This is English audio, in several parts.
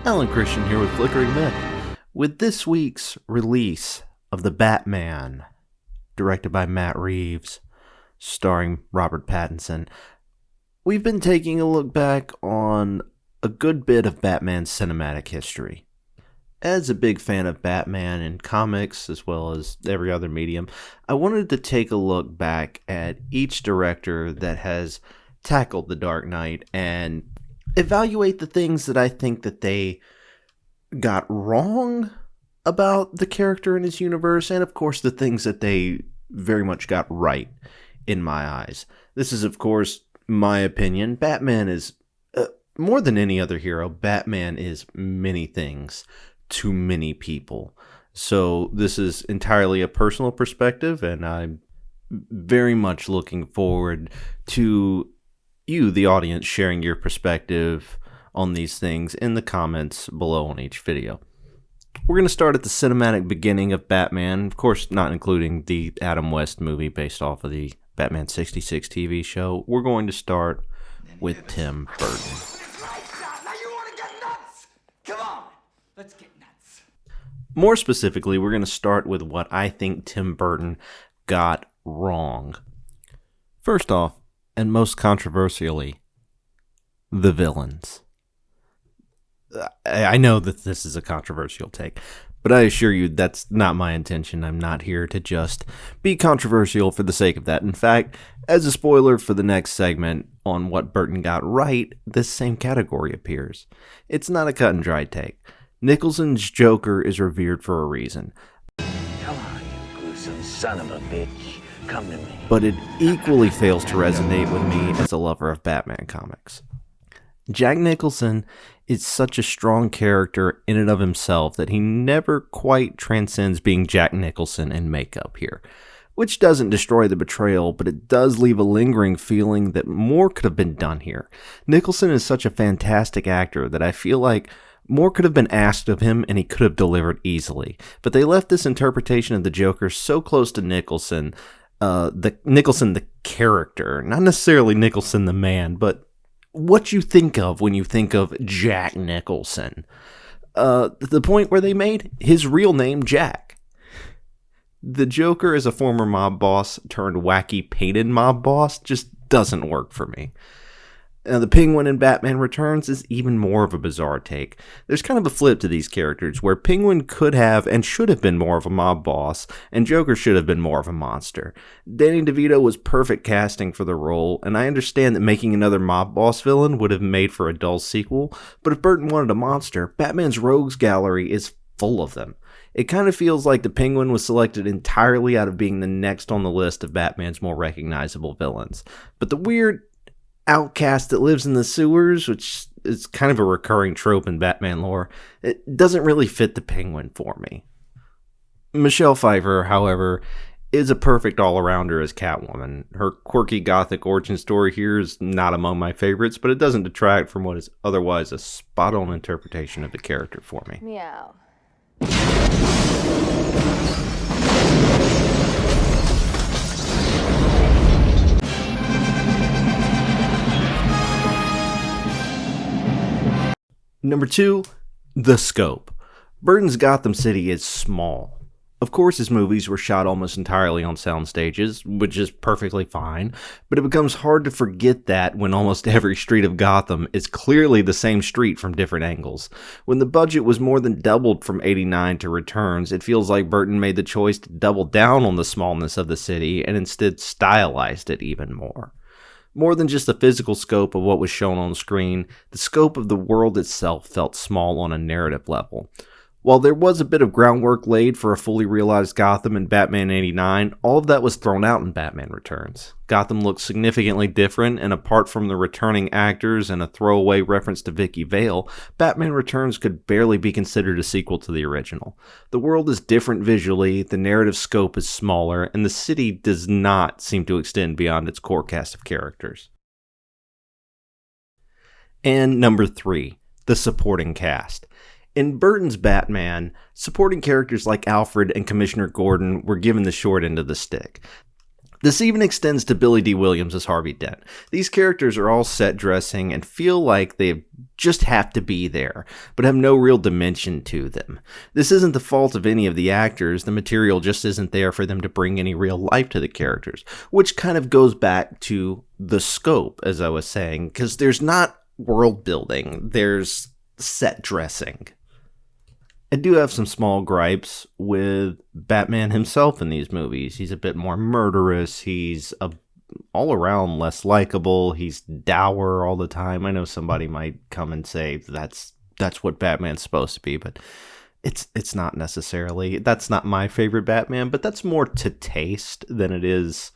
Alan Christian here with Flickering Myth, with this week's release of The Batman, directed by Matt Reeves, starring Robert Pattinson. We've been taking a look back on a good bit of Batman's cinematic history. As a big fan of Batman in comics, as well as every other medium, I wanted to take a look back at each director that has tackled The Dark Knight and evaluate the things that I think that they got wrong about the character in his universe, and of course the things that they very much got right in my eyes. This is, of course, my opinion. Batman is, more than any other hero, Batman is many things to many people. So this is entirely a personal perspective, and I'm very much looking forward to you, the audience, sharing your perspective on these things in the comments below on each video. We're going to start at the cinematic beginning of Batman, of course not including the Adam West movie based off of the Batman 66 TV show. We're going to start with Tim Burton. Now you want to get nuts? Come on, let's get nuts. More specifically, we're going to start with what I think Tim Burton got wrong. First off, and most controversially, the villains. I know that this is a controversial take, but I assure you that's not my intention. I'm not here to just be controversial for the sake of that. In fact, as a spoiler for the next segment on what Burton got right, this same category appears. It's not a cut and dry take. Nicholson's Joker is revered for a reason. Come on, you gruesome son of a bitch. Come to me. But it equally fails to resonate with me as a lover of Batman comics. Jack Nicholson is such a strong character in and of himself that he never quite transcends being Jack Nicholson in makeup here, which doesn't destroy the betrayal, but it does leave a lingering feeling that more could have been done here. Nicholson is such a fantastic actor that I feel like more could have been asked of him and he could have delivered easily, but they left this interpretation of the Joker so close to Nicholson, the character, not necessarily Nicholson the man, but what you think of when you think of Jack Nicholson. The point where they made his real name Jack. The Joker as a former mob boss turned wacky painted mob boss just doesn't work for me. Now, the Penguin in Batman Returns is even more of a bizarre take. There's kind of a flip to these characters, where Penguin could have and should have been more of a mob boss, and Joker should have been more of a monster. Danny DeVito was perfect casting for the role, and I understand that making another mob boss villain would have made for a dull sequel, but if Burton wanted a monster, Batman's rogues gallery is full of them. It kind of feels like the Penguin was selected entirely out of being the next on the list of Batman's more recognizable villains. But the weird outcast that lives in the sewers, which is kind of a recurring trope in Batman lore, it doesn't really fit the Penguin for me. Michelle Pfeiffer, however, is a perfect all-arounder as Catwoman. Her quirky gothic origin story here is not among my favorites, but it doesn't detract from what is otherwise a spot-on interpretation of the character for me. Meow. Number 2, the scope. Burton's Gotham City is small. Of course, his movies were shot almost entirely on sound stages, which is perfectly fine, but it becomes hard to forget that when almost every street of Gotham is clearly the same street from different angles. When the budget was more than doubled from 89 to Returns, it feels like Burton made the choice to double down on the smallness of the city and instead stylized it even more. More than just the physical scope of what was shown on screen, the scope of the world itself felt small on a narrative level. While there was a bit of groundwork laid for a fully realized Gotham in Batman 89, all of that was thrown out in Batman Returns. Gotham looked significantly different, and apart from the returning actors and a throwaway reference to Vicky Vale, Batman Returns could barely be considered a sequel to the original. The world is different visually, the narrative scope is smaller, and the city does not seem to extend beyond its core cast of characters. And number 3, the supporting cast. In Burton's Batman, supporting characters like Alfred and Commissioner Gordon were given the short end of the stick. This even extends to Billy D. Williams as Harvey Dent. These characters are all set dressing and feel like they just have to be there, but have no real dimension to them. This isn't the fault of any of the actors, the material just isn't there for them to bring any real life to the characters, which kind of goes back to the scope, as I was saying, because there's not world building, there's set dressing. I do have some small gripes with Batman himself in these movies. He's a bit more murderous. He's all around less likable. He's dour all the time. I know somebody might come and say that's what Batman's supposed to be, but it's not necessarily. That's not my favorite Batman, but that's more to taste than it is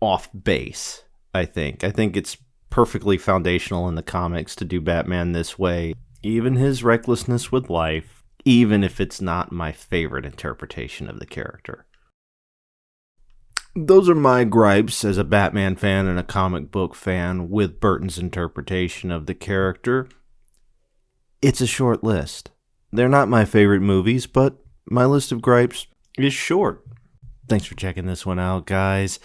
off base, I think. I think it's perfectly foundational in the comics to do Batman this way. Even his recklessness with life, even if it's not my favorite interpretation of the character. Those are my gripes as a Batman fan and a comic book fan with Burton's interpretation of the character. It's a short list. They're not my favorite movies, but my list of gripes is short. Thanks for checking this one out, guys.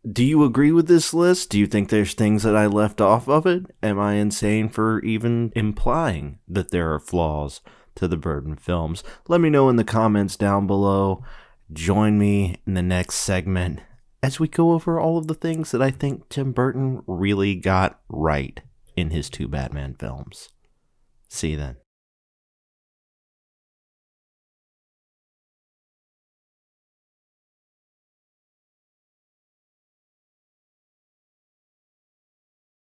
Do you agree with this list? Do you think there's things that I left off of it? Am I insane for even implying that there are flaws to the Burton films? Let me know in the comments down below. Join me in the next segment as we go over all of the things that I think Tim Burton really got right in his 2 Batman films. See you then.